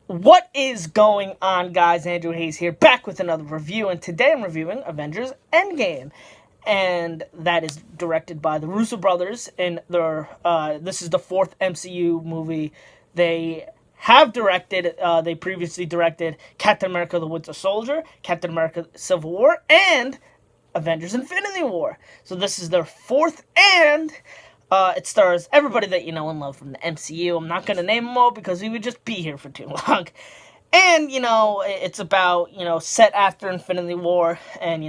What is going on, guys? Andrew Hayes here, back with another review, and today I'm reviewing Avengers Endgame. And that is directed by the Russo brothers, and this is the fourth MCU movie they have directed. They previously directed Captain America the Winter Soldier, Captain America Civil War, and Avengers Infinity War. So this is their fourth, and it stars everybody that you know and love from the MCU. I'm not going to name them all because we would just be here for too long. And, it's about, set after Infinity War, and,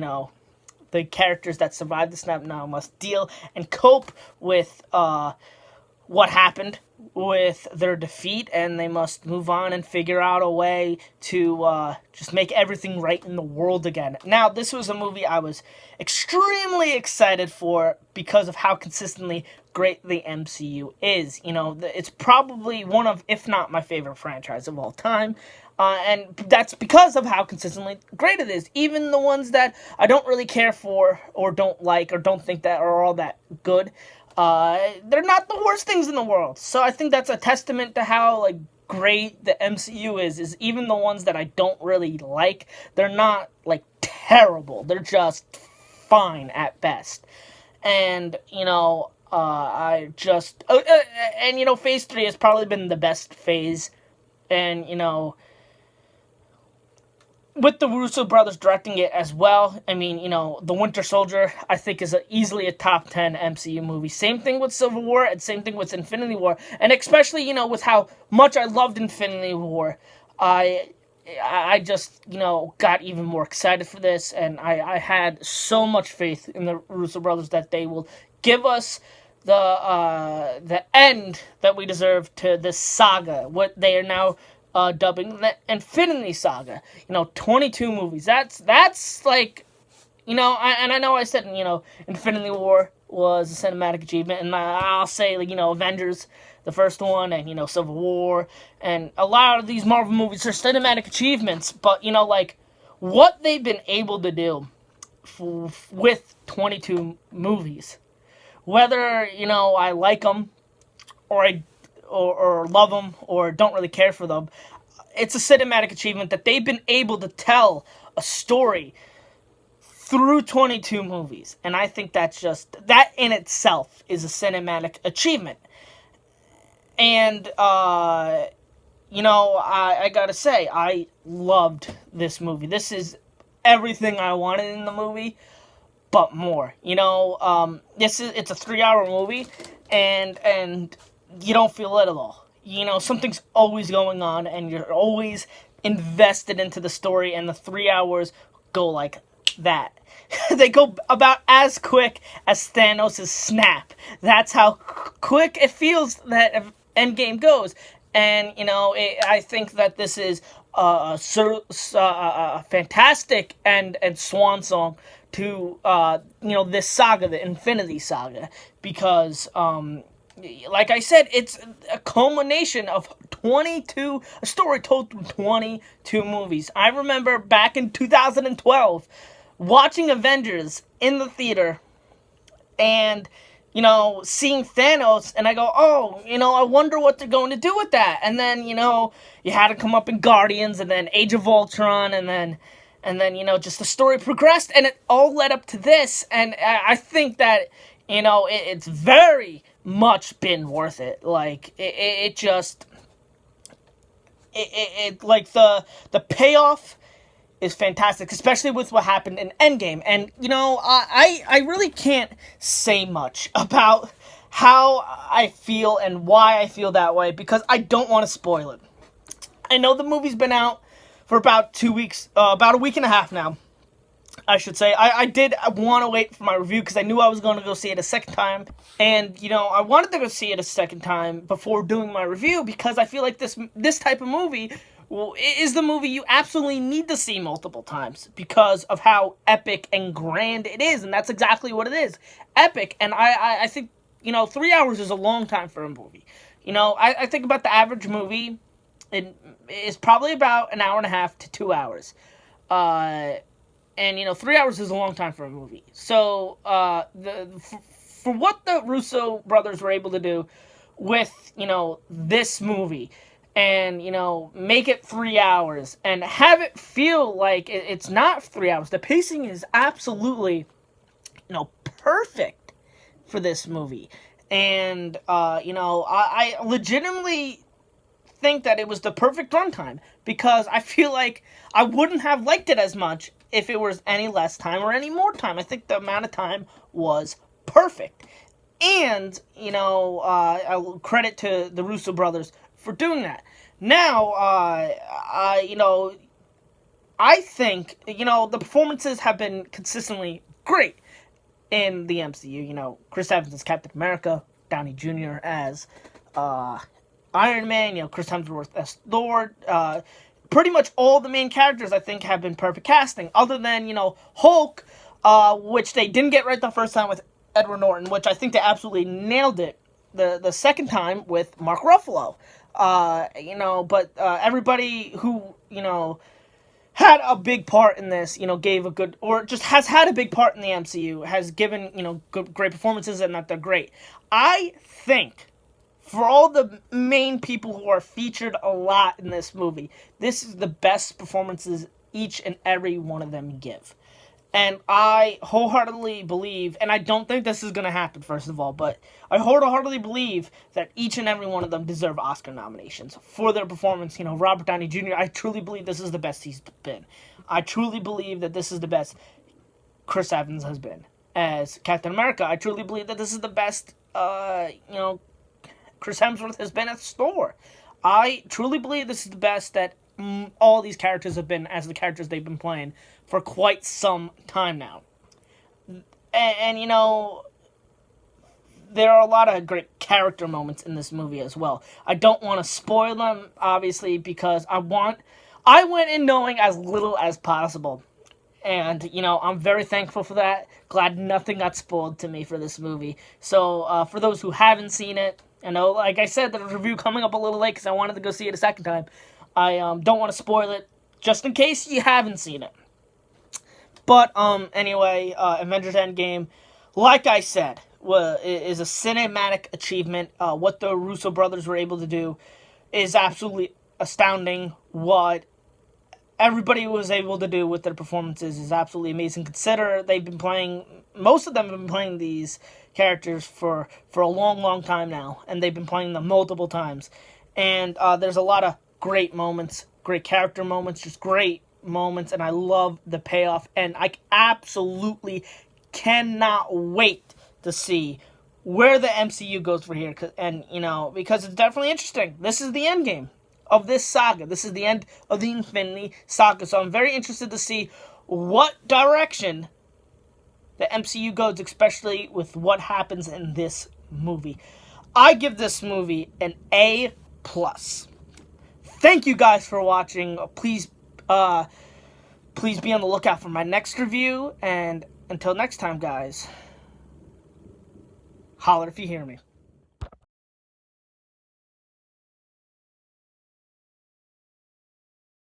the characters that survived the snap now must deal and cope with what happened with their defeat, and they must move on and figure out a way to just make everything right in the world again. Now, this was a movie I was extremely excited for because of how consistently great the MCU is. It's probably one of, if not my favorite franchise of all time. And that's because of how consistently great it is. Even the ones that I don't really care for, or don't like, or don't think that are all that good, they're not the worst things in the world. So I think that's a testament to how great the MCU is even the ones that I don't really like, they're not terrible. They're just fine at best. And I just and Phase 3 has probably been the best phase, and with the Russo brothers directing it as well. I mean, The Winter Soldier, I think, is easily a top 10 MCU movie. Same thing with Civil War, and same thing with Infinity War. And especially, with how much I loved Infinity War, I just, got even more excited for this, and I had so much faith in the Russo brothers that they will give us the end that we deserve to this saga, what they are now dubbing the Infinity Saga. 22 movies. That's like, and I know I said, Infinity War was a cinematic achievement, and I'll say, Avengers, the first one, and, Civil War, and a lot of these Marvel movies are cinematic achievements, but, what they've been able to do with 22 movies, whether, I like them, or I or love them, or don't really care for them, it's a cinematic achievement that they've been able to tell a story through 22 movies. And I think that in itself is a cinematic achievement. And, I gotta say, I loved this movie. This is everything I wanted in the movie, but more. It's a 3-hour movie, and you don't feel it at all. Something's always going on, and you're always invested into the story, and the 3 hours go like that. They go about as quick as Thanos' snap. That's how quick it feels that Endgame goes. And, I think that this is a fantastic and swan song to, this saga, the Infinity Saga, because, like I said, it's a culmination of a story told through 22 movies. I remember back in 2012 watching Avengers in the theater and, seeing Thanos, and I go, oh, I wonder what they're going to do with that. And then, you had to come up in Guardians, and then Age of Ultron, and then, just the story progressed, and it all led up to this, and I think that, it's very much been worth it. The payoff is fantastic, especially with what happened in Endgame. And, I really can't say much about how I feel and why I feel that way, because I don't want to spoil it. I know the movie's been out for about 2 weeks, about a week and a half now, I should say. I did want to wait for my review because I knew I was going to go see it a second time. And, I wanted to go see it a second time before doing my review, because I feel like this type of movie is the movie you absolutely need to see multiple times because of how epic and grand it is. And that's exactly what it is. Epic. And I think, 3 hours is a long time for a movie. I think about the average movie, it is probably about an hour and a half to 2 hours. And 3 hours is a long time for a movie. So for what the Russo brothers were able to do with this movie, and make it 3 hours and have it feel like it's not 3 hours. The pacing is absolutely perfect for this movie. And I legitimately think that it was the perfect runtime, because I feel like I wouldn't have liked it as much if it was any less time or any more time. I think the amount of time was perfect. And, I'll credit to the Russo brothers for doing that. Now, I think, the performances have been consistently great in the MCU. Chris Evans as Captain America, Downey Jr. as Iron Man, Chris Hemsworth as Thor. Pretty much all the main characters, I think, have been perfect casting, other than, Hulk, which they didn't get right the first time with Edward Norton, which I think they absolutely nailed it the second time with Mark Ruffalo. But everybody who, had a big part in this, gave a good, or just has had a big part in the MCU, has given, great performances, and that they're great. I think, for all the main people who are featured a lot in this movie, this is the best performances each and every one of them give. And I wholeheartedly believe, and I don't think this is going to happen, first of all, but I wholeheartedly believe that each and every one of them deserve Oscar nominations for their performance. Robert Downey Jr., I truly believe this is the best he's been. I truly believe that this is the best Chris Evans has been as Captain America. I truly believe that this is the best, Chris Hemsworth has been as Thor. I truly believe this is the best that all these characters have been as the characters they've been playing for quite some time now. And there are a lot of great character moments in this movie as well. I don't want to spoil them, obviously, because I went in knowing as little as possible. And, I'm very thankful for that. Glad nothing got spoiled to me for this movie. So, for those who haven't seen it, I know, like I said, the review coming up a little late because I wanted to go see it a second time. I don't want to spoil it, just in case you haven't seen it. But, anyway, Avengers Endgame, like I said, is a cinematic achievement. What the Russo brothers were able to do is absolutely astounding. What everybody was able to do with their performances is absolutely amazing. Consider most of them have been playing these characters for a long, long time now, and they've been playing them multiple times. And there's a lot of great moments, great character moments, just great moments, and I love the payoff, and I absolutely cannot wait to see where the MCU goes from here, and because it's definitely interesting. This is the end game of this saga. This is the end of the Infinity Saga, so I'm very interested to see what direction the MCU goes, especially with what happens in this movie. I give this movie an A+. Thank you guys for watching. Please be on the lookout for my next review, and until next time, guys, holler if you hear me.